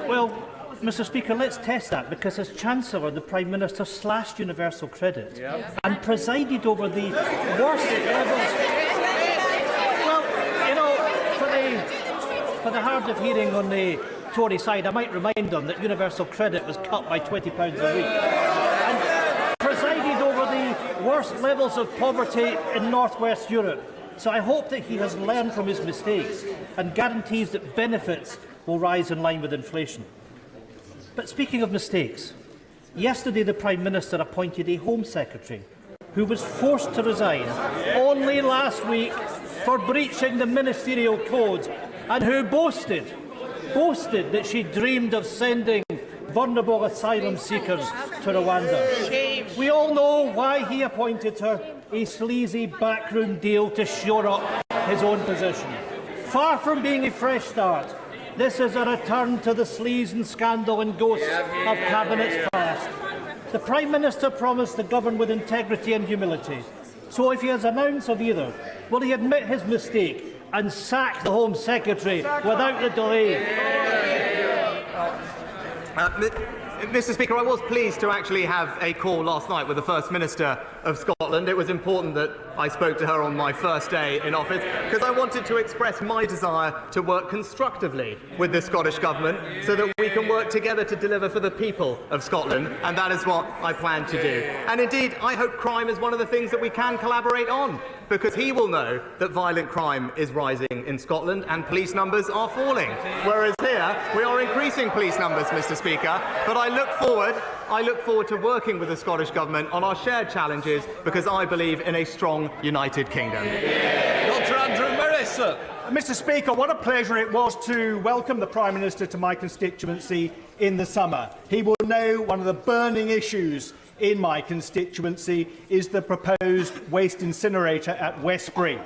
Well, Mr. Speaker, let's test that, because as Chancellor, the Prime Minister slashed universal credit and presided over the worst levels. Well, you know, for the hard of hearing on the Tory side, I might remind them that universal credit was cut by £20 a week and presided over the worst levels of poverty in North West Europe. So I hope that he has learned from his mistakes and guarantees that benefits will rise in line with inflation. But speaking of mistakes, yesterday the Prime Minister appointed a Home Secretary who was forced to resign only last week for breaching the ministerial code, and who boasted that she dreamed of sending vulnerable asylum seekers to Rwanda. We all know why he appointed her: a sleazy backroom deal to shore up his own position. Far from being a fresh start, this is a return to the sleaze and scandal and ghosts of cabinets past. The Prime Minister promised to govern with integrity and humility. So if he has an ounce of either, will he admit his mistake and sack the Home Secretary without the delay? Mr. Speaker, I was pleased to actually have a call last night with the First Minister of Scotland. It was important that I spoke to her on my first day in office, because I wanted to express my desire to work constructively with the Scottish Government so that we can work together to deliver for the people of Scotland, and that is what I plan to do. And indeed, I hope crime is one of the things that we can collaborate on, because he will know that violent crime is rising in Scotland and police numbers are falling, whereas here we are increasing police numbers, Mr. Speaker. But I look forward to working with the Scottish Government on our shared challenges, because I believe in a strong United Kingdom. Dr. Andrew Marissa. Mr. Speaker, what a pleasure it was to welcome the Prime Minister to my constituency in the summer. He will know one of the burning issues in my constituency is the proposed waste incinerator at Westbury.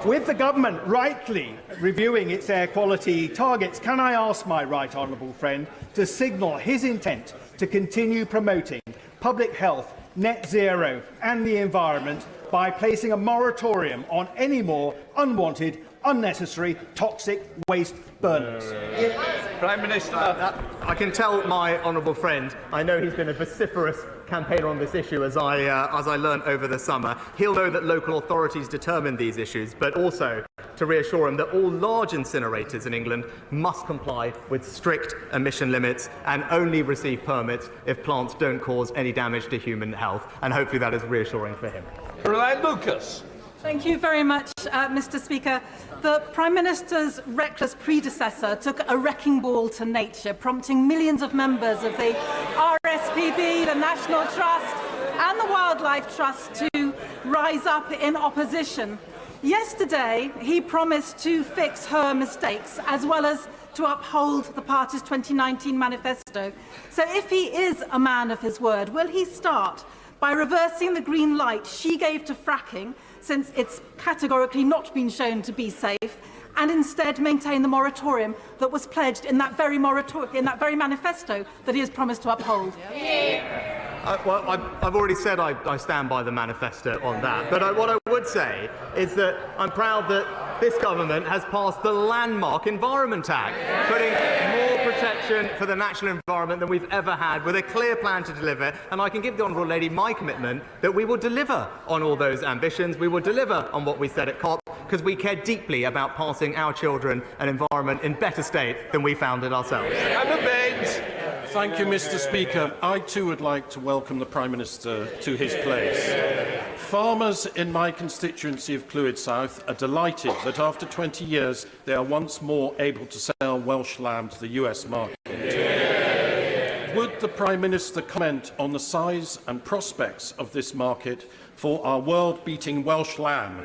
With the government rightly reviewing its air quality targets, can I ask my right honourable friend to signal his intent to continue promoting public health, net zero and the environment by placing a moratorium on any more unwanted, unnecessary, toxic waste burners? Prime Minister. I can tell my honourable friend, I know he's been a vociferous campaigner on this issue, as I learnt over the summer. He'll know that local authorities determine these issues, but also to reassure him that all large incinerators in England must comply with strict emission limits and only receive permits if plants don't cause any damage to human health. And hopefully that is reassuring for him. Caroline Lucas. Thank you very much, Mr. Speaker. The Prime Minister's reckless predecessor took a wrecking ball to nature, prompting millions of members of the RSPB, the National Trust and the Wildlife Trust to rise up in opposition. Yesterday, he promised to fix her mistakes, as well as to uphold the party's 2019 manifesto. So if he is a man of his word, will he start by reversing the green light she gave to fracking, since it's categorically not been shown to be safe, and instead maintain the moratorium that was pledged in that very manifesto that he has promised to uphold? Well, I've already said I stand by the manifesto on that, but what I would say is that I'm proud that this government has passed the landmark Environment Act, putting more protection for the natural environment than we've ever had, with a clear plan to deliver. And I can give the Honourable Lady my commitment that we will deliver on all those ambitions. We will deliver on what we said at COP, because we care deeply about passing our children an environment in better state than we found it ourselves. Thank you, Mr. Speaker. I too would like to welcome the Prime Minister to his place. Farmers in my constituency of Clwyd South are delighted that after 20 years they are once more able to sell Welsh lamb to the US market. Would the Prime Minister comment on the size and prospects of this market for our world-beating Welsh lamb?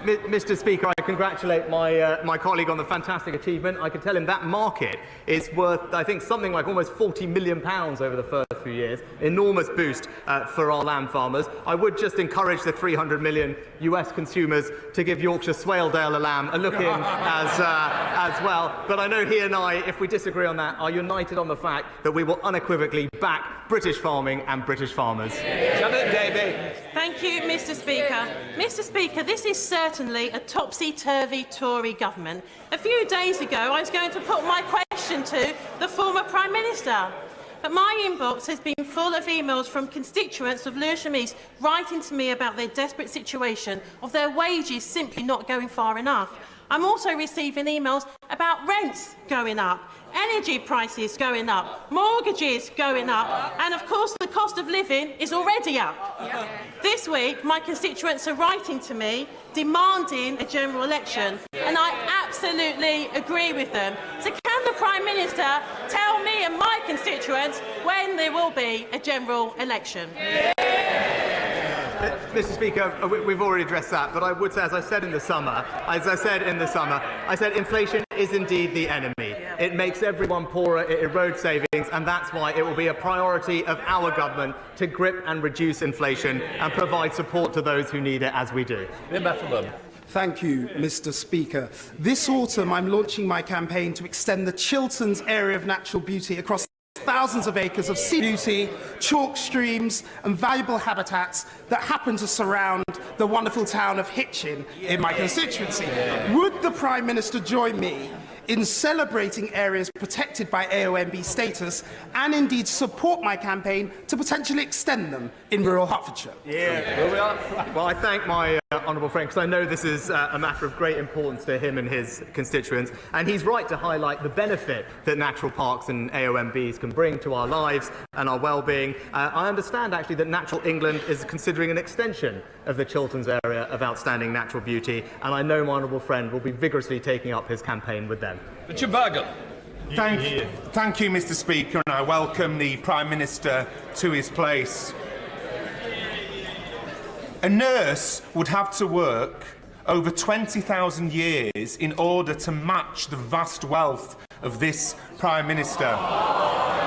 Mr. Speaker, I congratulate my colleague on the fantastic achievement. I can tell him that market is worth, I think, something like almost £40 million over the first few years. Enormous boost for our lamb farmers. I would just encourage the 300 million US consumers to give Yorkshire Swaledale a lamb a look in as well. But I know he and I, if we disagree on that, are united on the fact that we will unequivocally back British farming and British farmers. Janet Davey. Thank you, Mr. Speaker. Mr. Speaker, this is certainly a topsy topsy-turvy Tory government. A few days ago, I was going to put my question to the former Prime Minister. But my inbox has been full of emails from constituents of Lewisham East writing to me about their desperate situation of their wages simply not going far enough. I'm also receiving emails about rents going up, energy prices going up, mortgages going up, and of course the cost of living is already up. This week, my constituents are writing to me demanding a general election, and I absolutely agree with them. So can the Prime Minister tell me and my constituents when there will be a general election? Mr. Speaker, we've already addressed that, but I would say, as I said in the summer, I said inflation is indeed the enemy. It makes everyone poorer, it erodes savings, and that's why it will be a priority of our government to grip and reduce inflation and provide support to those who need it, as we do. Thank you, Mr. Speaker. This autumn, I'm launching my campaign to extend the Chilterns area of natural beauty across thousands of acres of sea beauty, chalk streams and valuable habitats that happen to surround the wonderful town of Hitchin in my constituency. Would the Prime Minister join me in celebrating areas protected by AONB status and indeed support my campaign to potentially extend them in rural Hertfordshire? Well, I thank my honourable friend, because I know this is a matter of great importance to him and his constituents, and he's right to highlight the benefit that natural parks and AONBs can bring to our lives and our well-being. I understand actually that Natural England is considering an extension of the Chilterns area of outstanding natural beauty, and I know my honourable friend will be vigorously taking up his campaign with them. Richard Bargan. Thank you, Mr. Speaker, and I welcome the Prime Minister to his place. A nurse would have to work over 20,000 years in order to match the vast wealth of this Prime Minister.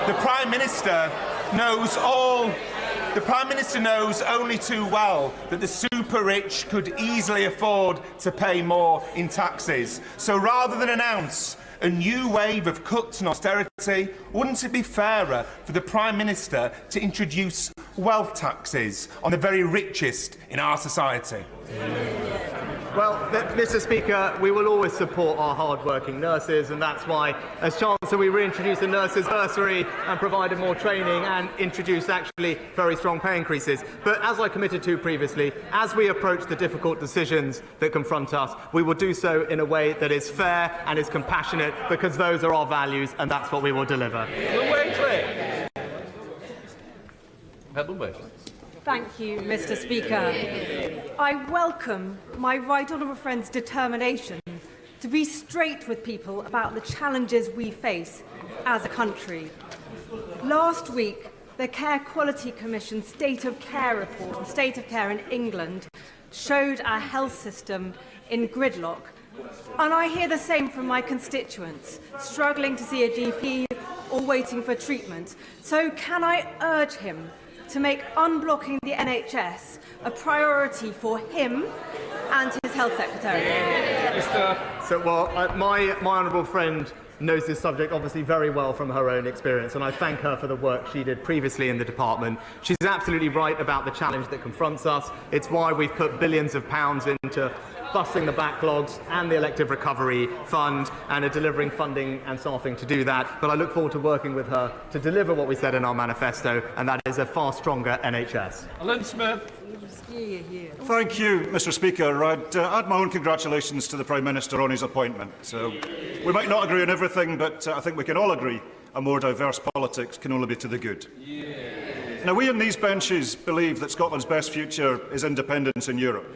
The Prime Minister knows only too well that the super-rich could easily afford to pay more in taxes. So rather than announce a new wave of cuts and austerity, wouldn't it be fairer for the Prime Minister to introduce wealth taxes on the very richest in our society? Well, Mr. Speaker, we will always support our hard-working nurses, and that's why, as Chancellor, we reintroduced the nurses' bursary and provided more training and introduced actually very strong pay increases. But as I committed to previously, as we approach the difficult decisions that confront us, we will do so in a way that is fair and is compassionate, because those are our values, and that's what we will deliver. Thank you, Mr. Speaker. I welcome my right honourable friend's determination to be straight with people about the challenges we face as a country. Last week, the Care Quality Commission State of Care report on state of care in England showed our health system in gridlock. And I hear the same from my constituents, struggling to see a GP or waiting for treatment. So can I urge him to make unblocking the NHS a priority for him and his health secretary? My honourable friend knows this subject obviously very well from her own experience, and I thank her for the work she did previously in the department. She's absolutely right about the challenge that confronts us. It's why we've put billions of pounds into busting the backlogs and the elective recovery fund, and are delivering funding and staffing to do that. But I look forward to working with her to deliver what we said in our manifesto, and that is a far stronger NHS. Alan Smith. Thank you, Mr. Speaker. I'd add my own congratulations to the Prime Minister on his appointment. We might not agree on everything, but I think we can all agree a more diverse politics can only be to the good. Now, we in these benches believe that Scotland's best future is independence in Europe.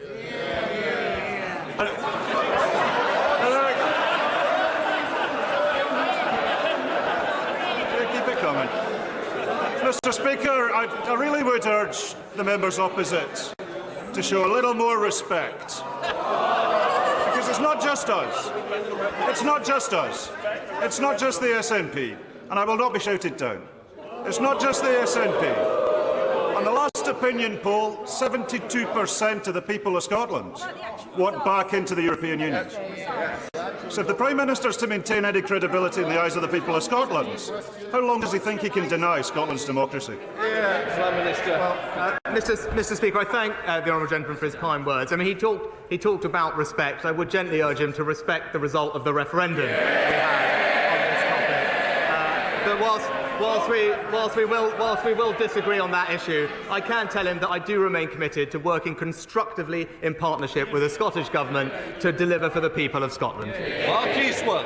Mr. Speaker, I really would urge the members opposite to show a little more respect. Because it's not just us. It's not just us. It's not just the SNP. And I will not be shouted down. It's not just the SNP. On the last opinion poll, 72% of the people of Scotland want back into the European Union. So if the Prime Minister is to maintain any credibility in the eyes of the people of Scotland, how long does he think he can deny Scotland's democracy? Prime Minister. Mr. Speaker, I thank the honourable gentleman for his kind words. I mean, he talked about respect. I would gently urge him to respect the result of the referendum we had on this topic. But whilst we will disagree on that issue, I can tell him that I do remain committed to working constructively in partnership with the Scottish Government to deliver for the people of Scotland. Mark Eastwood.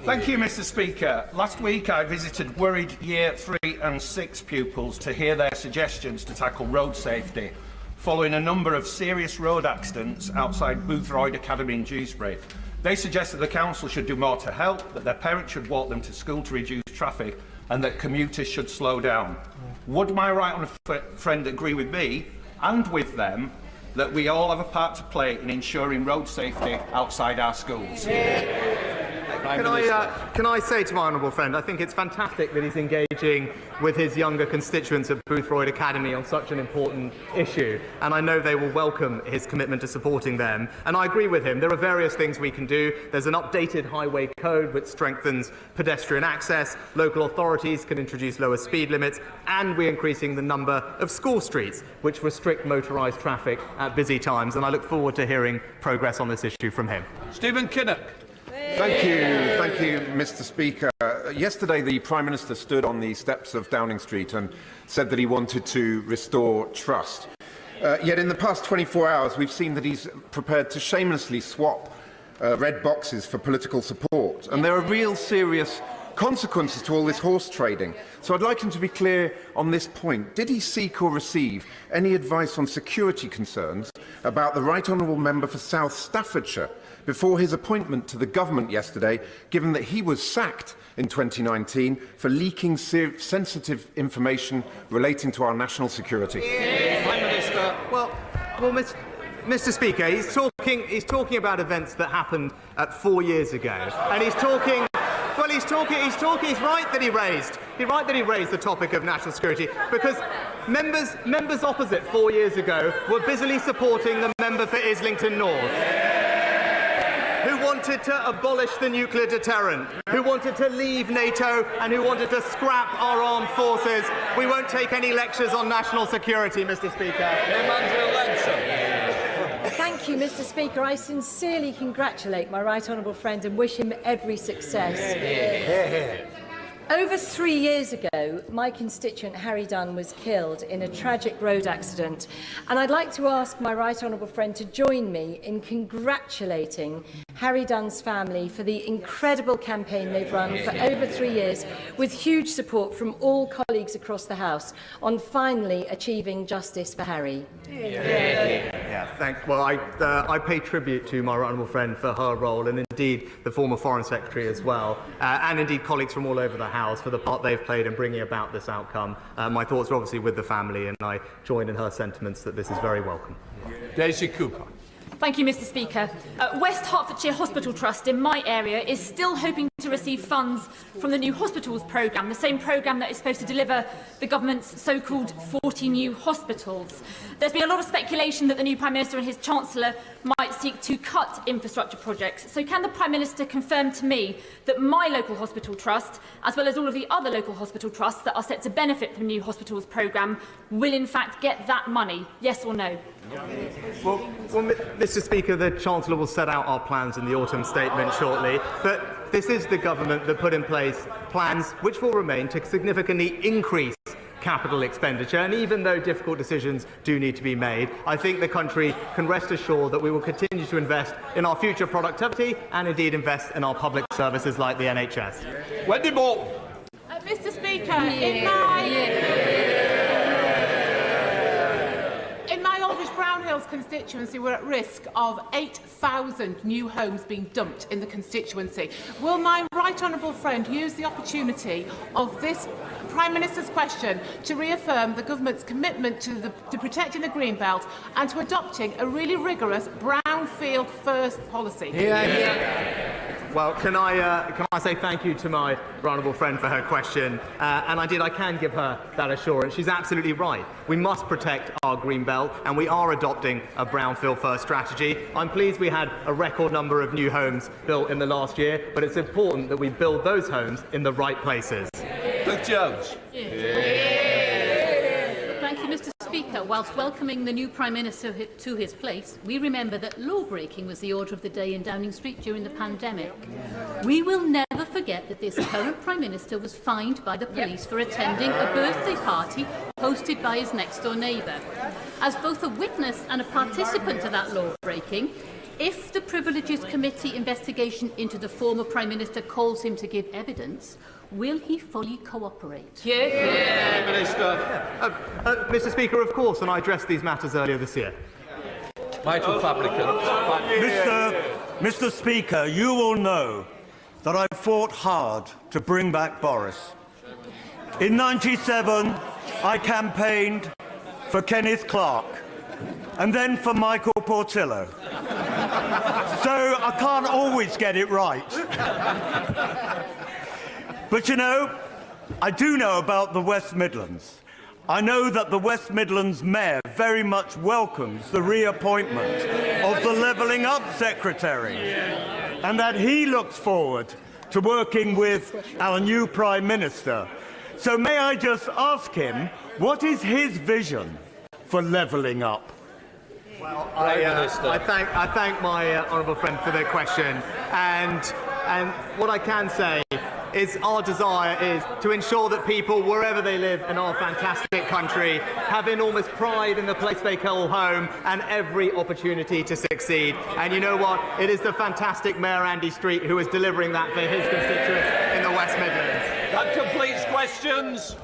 Thank you, Mr. Speaker. Last week I visited worried Year 3 and 6 pupils to hear their suggestions to tackle road safety, following a number of serious road accidents outside Boothroyd Academy in Dewsbury. They suggested the council should do more to help, that their parents should walk them to school to reduce traffic, and that commuters should slow down. Would my right honourable friend agree with me and with them that we all have a part to play in ensuring road safety outside our schools? Can I say to my honourable friend, I think it's fantastic that he's engaging with his younger constituents at Boothroyd Academy on such an important issue, and I know they will welcome his commitment to supporting them. And I agree with him. There are various things we can do. There's an updated highway code which strengthens pedestrian access. Local authorities can introduce lower speed limits, and we're increasing the number of school streets which restrict motorised traffic at busy times. And I look forward to hearing progress on this issue from him. Stephen Kinnock. Thank you, Mr. Speaker. Yesterday, the Prime Minister stood on the steps of Downing Street and said that he wanted to restore trust. Yet in the past 24 hours, we've seen that he's prepared to shamelessly swap red boxes for political support. And there are real serious consequences to all this horse trading. So I'd like him to be clear on this point. Did he seek or receive any advice on security concerns about the Right Honourable Member for South Staffordshire before his appointment to the government yesterday, given that he was sacked in 2019 for leaking sensitive information relating to our national security? Prime Minister. Well, Mr. Speaker, he's talking about events that happened 4 years ago, and he's talking. Well, he's right that he raised the topic of national security, because members opposite 4 years ago were busily supporting the member for Islington North, who wanted to abolish the nuclear deterrent, who wanted to leave NATO, and who wanted to scrap our armed forces. We won't take any lectures on national security, Mr. Speaker. Thank you, Mr. Speaker. I sincerely congratulate my right honourable friend and wish him every success. Over 3 years ago, my constituent Harry Dunn was killed in a tragic road accident, and I'd like to ask my right honourable friend to join me in congratulating Harry Dunn's family for the incredible campaign they've run for over 3 years, with huge support from all colleagues across the House on finally achieving justice for Harry. Well, I pay tribute to my honourable friend for her role, and indeed the former Foreign Secretary as well, and indeed colleagues from all over the House for the part they've played in bringing about this outcome. My thoughts are obviously with the family, and I join in her sentiments that this is very welcome. Daisy Cooper. Thank you, Mr. Speaker. West Hertfordshire Hospital Trust in my area is still hoping to receive funds from the new hospitals programme, the same programme that is supposed to deliver the government's so-called 40 new hospitals. There's been a lot of speculation that the new Prime Minister and his Chancellor might seek to cut infrastructure projects. So can the Prime Minister confirm to me that my local hospital trust, as well as all of the other local hospital trusts that are set to benefit from the new hospitals programme, will in fact get that money? Yes or no? Well, Mr. Speaker, the Chancellor will set out our plans in the autumn statement shortly, but this is the government that put in place plans which will remain to significantly increase capital expenditure, and even though difficult decisions do need to be made, I think the country can rest assured that we will continue to invest in our future productivity and indeed invest in our public services like the NHS. Wendy Bolton. Mr. Speaker, in my Aldridge Brown Hills constituency, we're at risk of 8,000 new homes being dumped in the constituency. Will my right honourable friend use the opportunity of this Prime Minister's question to reaffirm the government's commitment to protecting the Greenbelt and to adopting a really rigorous brownfield first policy? Well, can I say thank you to my honourable friend for her question, and I can give her that assurance. She's absolutely right. We must protect our green belt, and we are adopting a brownfield first strategy. I'm pleased we had a record number of new homes built in the last year, but it's important that we build those homes in the right places. Luke Jones. Thank you, Mr. Speaker. Speaker, whilst welcoming the new Prime Minister to his place, we remember that law-breaking was the order of the day in Downing Street during the pandemic. We will never forget that this current Prime Minister was fined by the police for attending a birthday party hosted by his next-door neighbour. As both a witness and a participant to that law-breaking, if the Privileges Committee investigation into the former Prime Minister calls him to give evidence, will he fully cooperate? Mr. Speaker, of course, and I addressed these matters earlier this year. Michael Fabricant. Mr. Speaker, you will know that I fought hard to bring back Boris. In '97, I campaigned for Kenneth Clarke and then for Michael Portillo. So I can't always get it right. But you know, I do know about the West Midlands. I know that the West Midlands Mayor very much welcomes the reappointment of the Levelling Up Secretary, and that he looks forward to working with our new Prime Minister. So may I just ask him, what is his vision for levelling up? Well, I thank my honourable friend for the question, and what I can say is our desire is to ensure that people, wherever they live in our fantastic country, have enormous pride in the place they call home and every opportunity to succeed. And you know what? It is the fantastic Mayor Andy Street who is delivering that for his constituents in the West Midlands. That completes questions.